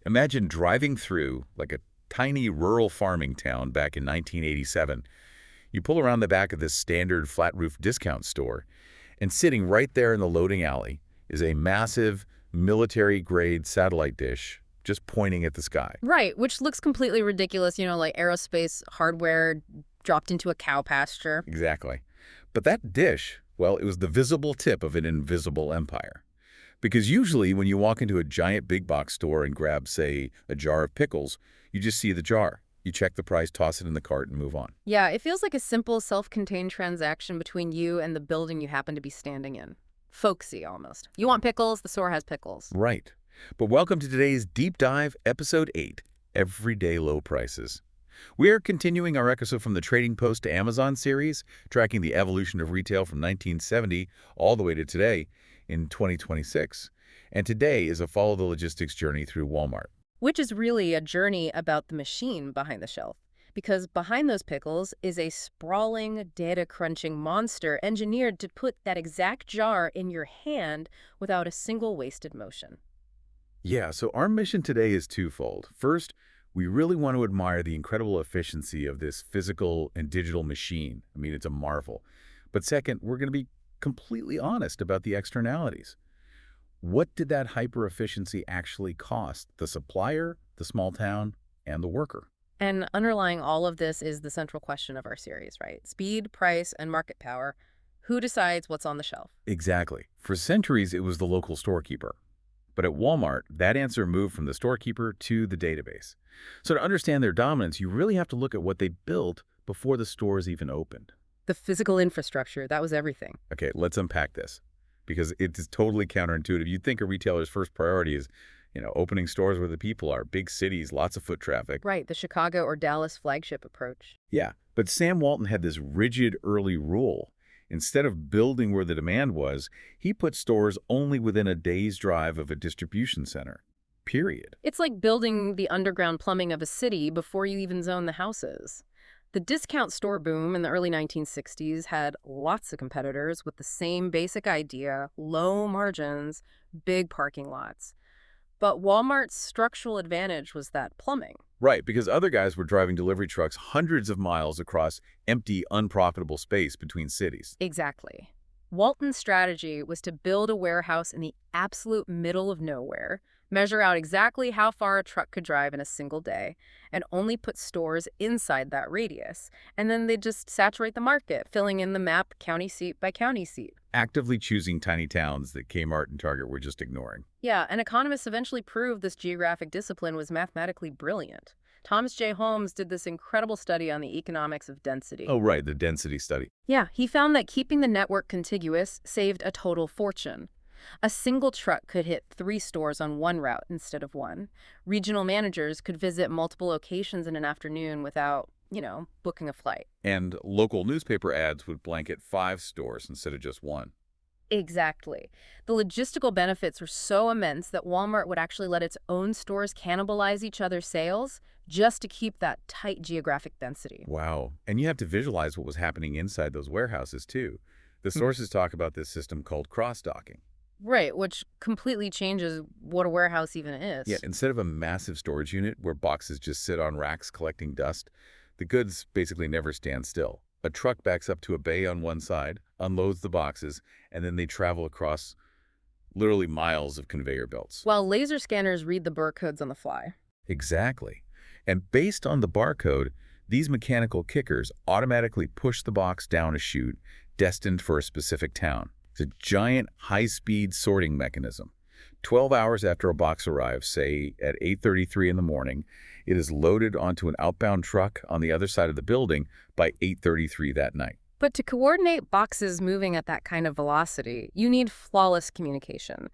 Imagine driving through like a tiny rural farming town back in 1987. You pull around the back of this standard flat-roof discount store, and sitting right there in the loading alley is a massive military-grade satellite dish just pointing at the sky. Right, which looks completely ridiculous, like aerospace hardware dropped into a cow pasture. Exactly. But that dish, well, it was the visible tip of an invisible empire. Because usually when you walk into a giant big box store and grab, say, a jar of pickles, you just see the jar. You check the price, toss it in the cart, and move on. Yeah, it feels like a simple, self-contained transaction between you and the building you happen to be standing in. Folksy, almost. You want pickles? The store has pickles. Right. But welcome to today's Deep Dive, Episode 8, Everyday Low Prices. We're continuing our episode from the Trading Post to Amazon series, tracking the evolution of retail from 1970 all the way to today in 2026. And today is a follow the logistics journey through Wal-Mart. Which is really a journey about the machine behind the shelf. Because behind those pickles is a sprawling, data-crunching monster engineered to put that exact jar in your hand without a single wasted motion. Yeah, so our mission today is twofold. First, we really want to admire the incredible efficiency of this physical and digital machine. I mean, it's a marvel. But second, we're going to be completely honest about the externalities. What did that hyper-efficiency actually cost the supplier, the small town, and the worker? And underlying all of this is the central question of our series, right? Speed, price, and market power. Who decides what's on the shelf? Exactly. For centuries, it was the local storekeeper. But at Walmart, that answer moved from the storekeeper to the database. So to understand their dominance, you really have to look at what they built before the stores even opened. The physical infrastructure, that was everything. Okay, let's unpack this, because it is totally counterintuitive. You'd think a retailer's first priority is, opening stores where the people are, big cities, lots of foot traffic. Right, the Chicago or Dallas flagship approach. Yeah, but Sam Walton had this rigid early rule. Instead of building where the demand was, he put stores only within a day's drive of a distribution center, period. It's like building the underground plumbing of a city before you even zone the houses. The discount store boom in the early 1960s had lots of competitors with the same basic idea: low margins, big parking lots. But Walmart's structural advantage was that plumbing. Right, because other guys were driving delivery trucks hundreds of miles across empty, unprofitable space between cities. Exactly. Walton's strategy was to build a warehouse in the absolute middle of nowhere, measure out exactly how far a truck could drive in a single day, and only put stores inside that radius. And then they just saturate the market, filling in the map county seat by county seat. Actively choosing tiny towns that Kmart and Target were just ignoring. Yeah, and economists eventually proved this geographic discipline was mathematically brilliant. Thomas J. Holmes did this incredible study on the economics of density. Oh, right, the density study. Yeah, he found that keeping the network contiguous saved a total fortune. A single truck could hit 3 stores on one route instead of one. Regional managers could visit multiple locations in an afternoon without, booking a flight. And local newspaper ads would blanket 5 stores instead of just one. Exactly. The logistical benefits were so immense that Walmart would actually let its own stores cannibalize each other's sales just to keep that tight geographic density. Wow. And you have to visualize what was happening inside those warehouses, too. The sources talk about this system called cross-docking. Right, which completely changes what a warehouse even is. Yeah, instead of a massive storage unit where boxes just sit on racks collecting dust, the goods basically never stand still. A truck backs up to a bay on one side, unloads the boxes, and then they travel across literally miles of conveyor belts. While laser scanners read the barcodes on the fly. Exactly. And based on the barcode, these mechanical kickers automatically push the box down a chute destined for a specific town. It's a giant high-speed sorting mechanism. 12 hours after a box arrives, say at 8:33 in the morning, it is loaded onto an outbound truck on the other side of the building by 8:33 that night. But to coordinate boxes moving at that kind of velocity, you need flawless communication.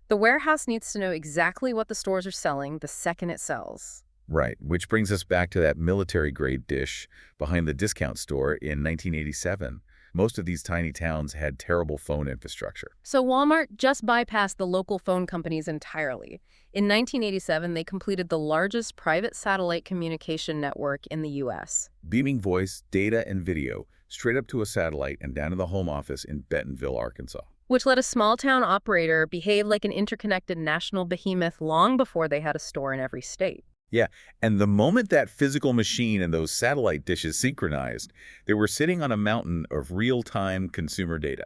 The warehouse needs to know exactly what the stores are selling the second it sells. Right, which brings us back to that military-grade dish behind the discount store in 1987. Most of these tiny towns had terrible phone infrastructure. So Walmart just bypassed the local phone companies entirely. In 1987, they completed the largest private satellite communication network in the U.S. Beaming voice, data, and video straight up to a satellite and down to the home office in Bentonville, Arkansas. which let a small-town operator behave like an interconnected national behemoth long before they had a store in every state. Yeah, and the moment that physical machine and those satellite dishes synchronized, they were sitting on a mountain of real-time consumer data.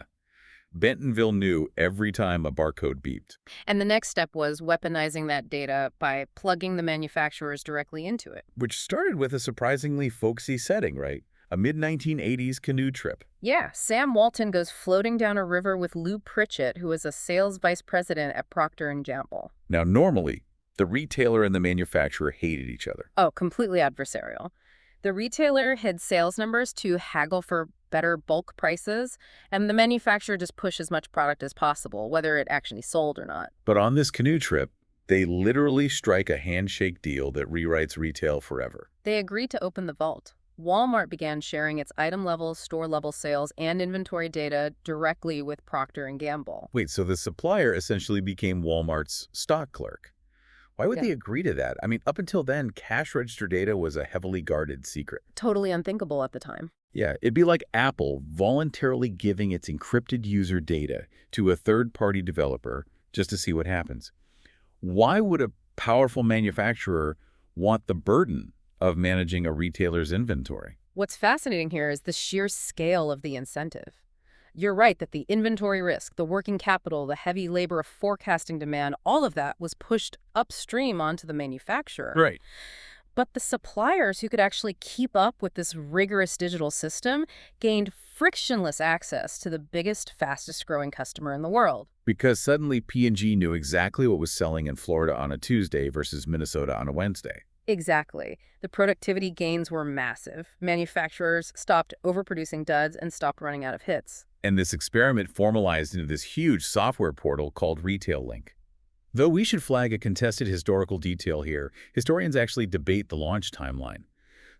Bentonville knew every time a barcode beeped. And the next step was weaponizing that data by plugging the manufacturers directly into it. Which started with a surprisingly folksy setting, right? A mid-1980s canoe trip. Yeah, Sam Walton goes floating down a river with Lou Pritchett, who is a sales vice president at Procter & Gamble. Now, normally, the retailer and the manufacturer hated each other. Oh, completely adversarial. The retailer hid sales numbers to haggle for better bulk prices, and the manufacturer just pushed as much product as possible, whether it actually sold or not. But on this canoe trip, they literally strike a handshake deal that rewrites retail forever. They agreed to open the vault. Walmart began sharing its item-level, store-level sales and inventory data directly with Procter & Gamble. Wait, so the supplier essentially became Walmart's stock clerk. Why would Yeah. they agree to that? I mean, up until then, cash register data was a heavily guarded secret. Totally unthinkable at the time. Yeah, it'd be like Apple voluntarily giving its encrypted user data to a third-party developer just to see what happens. Why would a powerful manufacturer want the burden of managing a retailer's inventory? What's fascinating here is the sheer scale of the incentive. You're right that the inventory risk, the working capital, the heavy labor of forecasting demand, all of that was pushed upstream onto the manufacturer. Right. But the suppliers who could actually keep up with this rigorous digital system gained frictionless access to the biggest, fastest-growing customer in the world. Because suddenly P&G knew exactly what was selling in Florida on a Tuesday versus Minnesota on a Wednesday. Exactly. The productivity gains were massive. Manufacturers stopped overproducing duds and stopped running out of hits. And this experiment formalized into this huge software portal called RetailLink. Though we should flag a contested historical detail here, historians actually debate the launch timeline.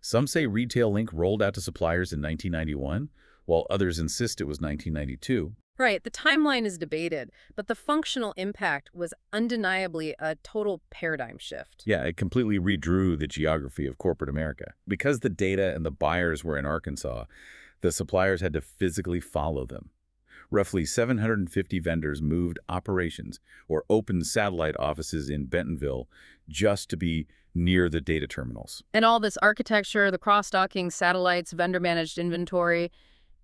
Some say RetailLink rolled out to suppliers in 1991, while others insist it was 1992. Right, the timeline is debated, but the functional impact was undeniably a total paradigm shift. Yeah, it completely redrew the geography of corporate America. Because the data and the buyers were in Arkansas, the suppliers had to physically follow them. Roughly 750 vendors moved operations or opened satellite offices in Bentonville just to be near the data terminals. And all this architecture, the cross-docking satellites, vendor-managed inventory,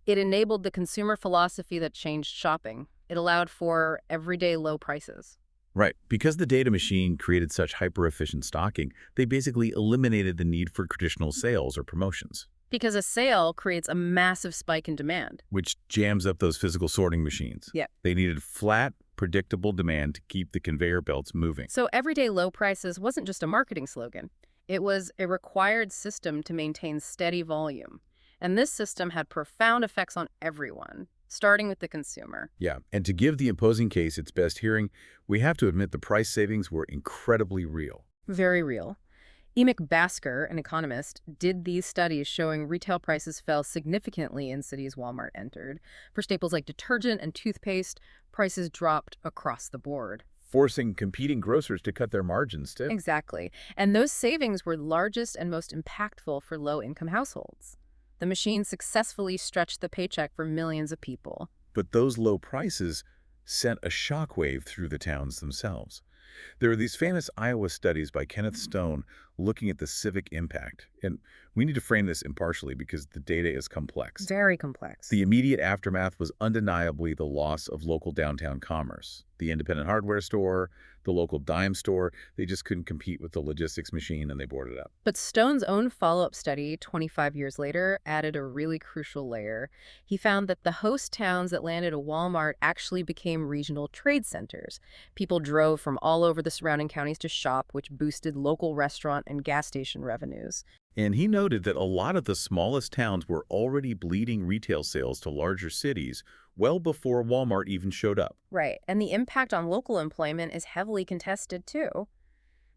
it enabled the consumer philosophy that changed shopping. It allowed for everyday low prices. Right. Because the data machine created such hyper-efficient stocking, they basically eliminated the need for traditional sales or promotions. Because a sale creates a massive spike in demand. Which jams up those physical sorting machines. Yeah. They needed flat, predictable demand to keep the conveyor belts moving. So everyday low prices wasn't just a marketing slogan. It was a required system to maintain steady volume. And this system had profound effects on everyone, starting with the consumer. Yeah, and to give the opposing case its best hearing, we have to admit the price savings were incredibly real. Very real. Emic Basker, an economist, did these studies showing retail prices fell significantly in cities Walmart entered. For staples like detergent and toothpaste, prices dropped across the board. Forcing competing grocers to cut their margins, too. Exactly. And those savings were largest and most impactful for low-income households. The machine successfully stretched the paycheck for millions of people. But those low prices sent a shockwave through the towns themselves. There are these famous Iowa studies by Kenneth Stone looking at the civic impact. And we need to frame this impartially because the data is complex. Very complex. The immediate aftermath was undeniably the loss of local downtown commerce. The independent hardware store, the local dime store, they just couldn't compete with the logistics machine and they boarded up. But Stone's own follow-up study, 25 years later, added a really crucial layer. He found that the host towns that landed a Walmart actually became regional trade centers. People drove from all over the surrounding counties to shop, which boosted local restaurant and gas station revenues. And he noted that a lot of the smallest towns were already bleeding retail sales to larger cities well before Walmart even showed up. Right, and the impact on local employment is heavily contested, too.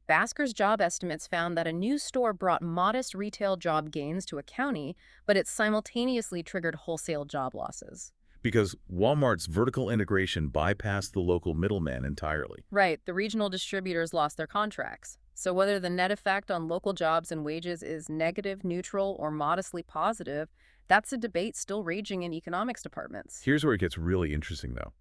Basker's job estimates found that a new store brought modest retail job gains to a county, but it simultaneously triggered wholesale job losses. Because Walmart's vertical integration bypassed the local middleman entirely. Right, the regional distributors lost their contracts. So whether the net effect on local jobs and wages is negative, neutral, or modestly positive, that's a debate still raging in economics departments. Here's where it gets really interesting, though.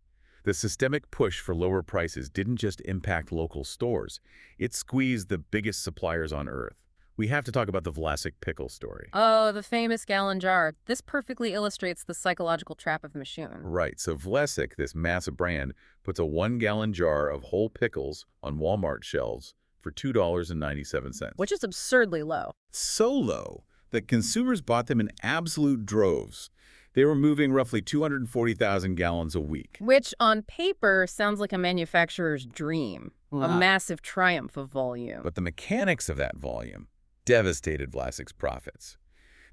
The systemic push for lower prices didn't just impact local stores. It squeezed the biggest suppliers on Earth. We have to talk about the Vlasic pickle story. Oh, the famous gallon jar. This perfectly illustrates the psychological trap of the machine. Right, so Vlasic, this massive brand, puts a 1-gallon jar of whole pickles on Walmart shelves for $2.97. Which is absurdly low. So low that consumers bought them in absolute droves. They were moving roughly 240,000 gallons a week. Which, on paper, sounds like a manufacturer's dream. A massive triumph of volume. But the mechanics of that volume devastated Vlasic's profits.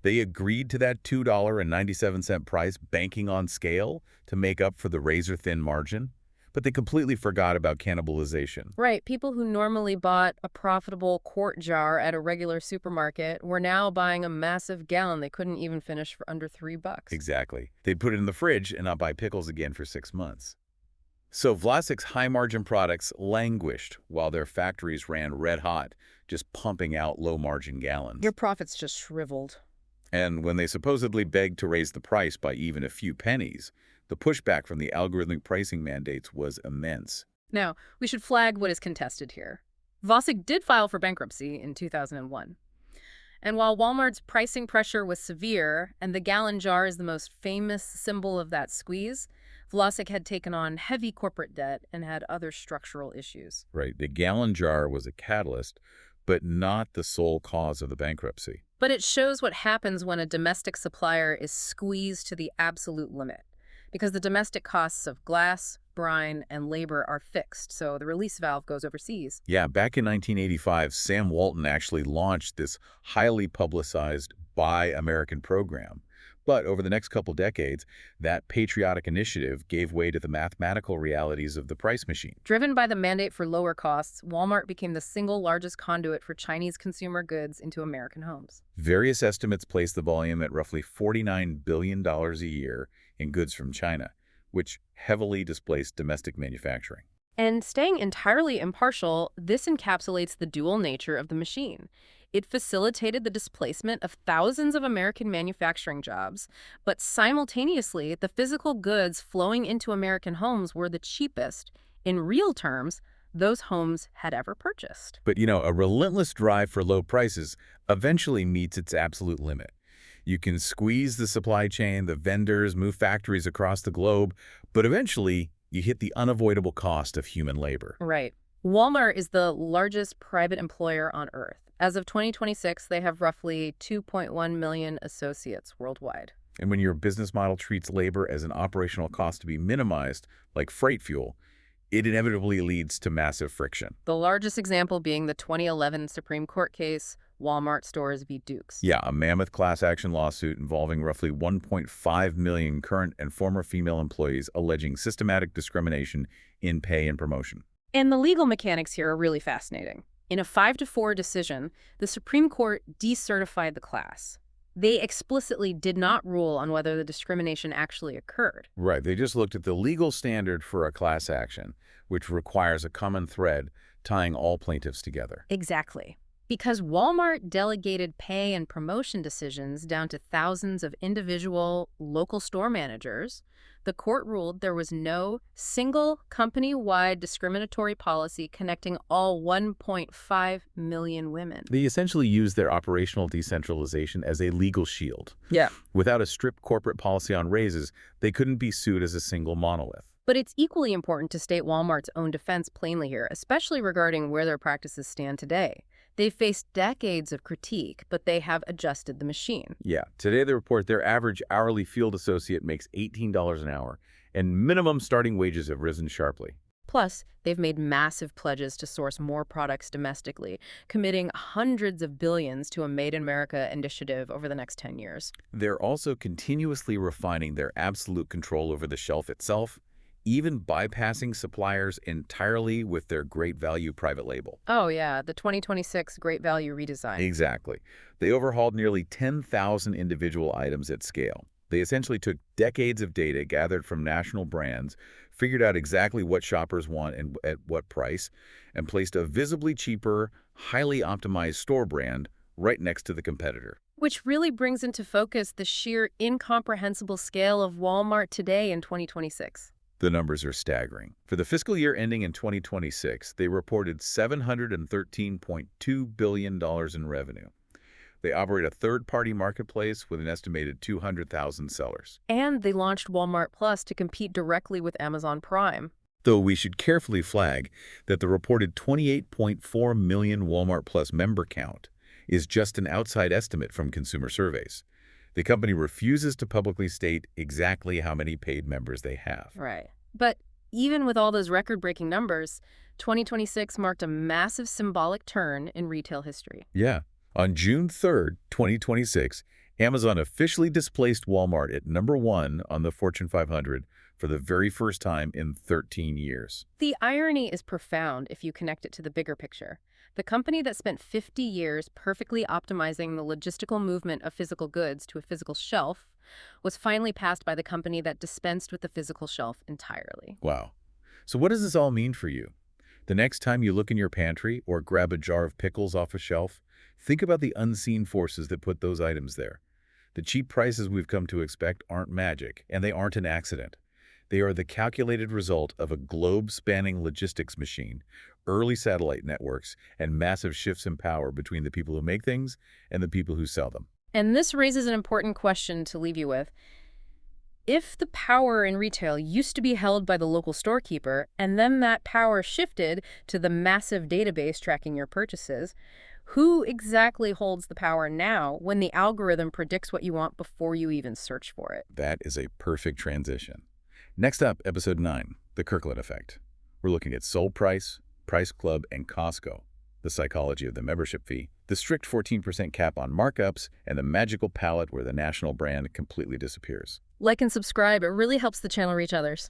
They agreed to that $2.97 price, banking on scale to make up for the razor-thin margin, but they completely forgot about cannibalization. Right. People who normally bought a profitable quart jar at a regular supermarket were now buying a massive gallon they couldn't even finish for under $3. Exactly. They'd put it in the fridge and not buy pickles again for 6 months. So Vlasic's high-margin products languished while their factories ran red-hot, just pumping out low-margin gallons. Your profits just shriveled. And when they supposedly begged to raise the price by even a few pennies, the pushback from the algorithmic pricing mandates was immense. Now, we should flag what is contested here. Vlasic did file for bankruptcy in 2001. And while Walmart's pricing pressure was severe, and the gallon jar is the most famous symbol of that squeeze, Vlasic had taken on heavy corporate debt and had other structural issues. Right, the gallon jar was a catalyst, but not the sole cause of the bankruptcy. But it shows what happens when a domestic supplier is squeezed to the absolute limit, because the domestic costs of glass, brine, and labor are fixed, so the release valve goes overseas. Yeah, back in 1985, Sam Walton actually launched this highly publicized Buy American program. But over the next couple decades, that patriotic initiative gave way to the mathematical realities of the price machine. Driven by the mandate for lower costs, Walmart became the single largest conduit for Chinese consumer goods into American homes. Various estimates place the volume at roughly $49 billion a year in goods from China, which heavily displaced domestic manufacturing. And staying entirely impartial, this encapsulates the dual nature of the machine. It facilitated the displacement of thousands of American manufacturing jobs, but simultaneously, the physical goods flowing into American homes were the cheapest, in real terms, those homes had ever purchased. But, a relentless drive for low prices eventually meets its absolute limit. You can squeeze the supply chain, the vendors, move factories across the globe, but eventually you hit the unavoidable cost of human labor. Right. Walmart is the largest private employer on Earth. As of 2026, they have roughly 2.1 million associates worldwide. And when your business model treats labor as an operational cost to be minimized, like freight fuel, it inevitably leads to massive friction. The largest example being the 2011 Supreme Court case, Walmart Stores v. Dukes. Yeah, a mammoth class action lawsuit involving roughly 1.5 million current and former female employees alleging systematic discrimination in pay and promotion. And the legal mechanics here are really fascinating. In a 5-4 decision, the Supreme Court decertified the class. They explicitly did not rule on whether the discrimination actually occurred. Right, they just looked at the legal standard for a class action, which requires a common thread tying all plaintiffs together. Exactly. Because Walmart delegated pay and promotion decisions down to thousands of individual local store managers, the court ruled there was no single company-wide discriminatory policy connecting all 1.5 million women. They essentially used their operational decentralization as a legal shield. Yeah. Without a strict corporate policy on raises, they couldn't be sued as a single monolith. But it's equally important to state Walmart's own defense plainly here, especially regarding where their practices stand today. They've faced decades of critique, but they have adjusted the machine. Yeah. Today they report their average hourly field associate makes $18 an hour, and minimum starting wages have risen sharply. Plus, they've made massive pledges to source more products domestically, committing hundreds of billions to a Made in America initiative over the next 10 years. They're also continuously refining their absolute control over the shelf itself, even bypassing suppliers entirely with their Great Value private label. Oh yeah, the 2026 Great Value redesign. Exactly. They overhauled nearly 10,000 individual items at scale. They essentially took decades of data gathered from national brands, figured out exactly what shoppers want and at what price, and placed a visibly cheaper, highly optimized store brand right next to the competitor. Which really brings into focus the sheer incomprehensible scale of Walmart today in 2026. The numbers are staggering. For the fiscal year ending in 2026, they reported $713.2 billion in revenue. They operate a third-party marketplace with an estimated 200,000 sellers. And they launched Walmart Plus to compete directly with Amazon Prime. Though we should carefully flag that the reported 28.4 million Walmart Plus member count is just an outside estimate from consumer surveys. The company refuses to publicly state exactly how many paid members they have. Right. But even with all those record-breaking numbers, 2026 marked a massive symbolic turn in retail history. Yeah. On June 3rd, 2026, Amazon officially displaced Walmart at #1 on the Fortune 500 for the very first time in 13 years. The irony is profound if you connect it to the bigger picture. The company that spent 50 years perfectly optimizing the logistical movement of physical goods to a physical shelf was finally passed by the company that dispensed with the physical shelf entirely. Wow. So what does this all mean for you? The next time you look in your pantry or grab a jar of pickles off a shelf, think about the unseen forces that put those items there. The cheap prices we've come to expect aren't magic, and they aren't an accident. They are the calculated result of a globe-spanning logistics machine, early satellite networks, and massive shifts in power between the people who make things and the people who sell them. And this raises an important question to leave you with. If the power in retail used to be held by the local storekeeper, and then that power shifted to the massive database tracking your purchases, who exactly holds the power now when the algorithm predicts what you want before you even search for it? That is a perfect transition. Next up, Episode 9, The Kirkland Effect. We're looking at Sold Price, Price Club, and Costco, the psychology of the membership fee, the strict 14% cap on markups, and the magical palette where the national brand completely disappears. Like and subscribe. It really helps the channel reach others.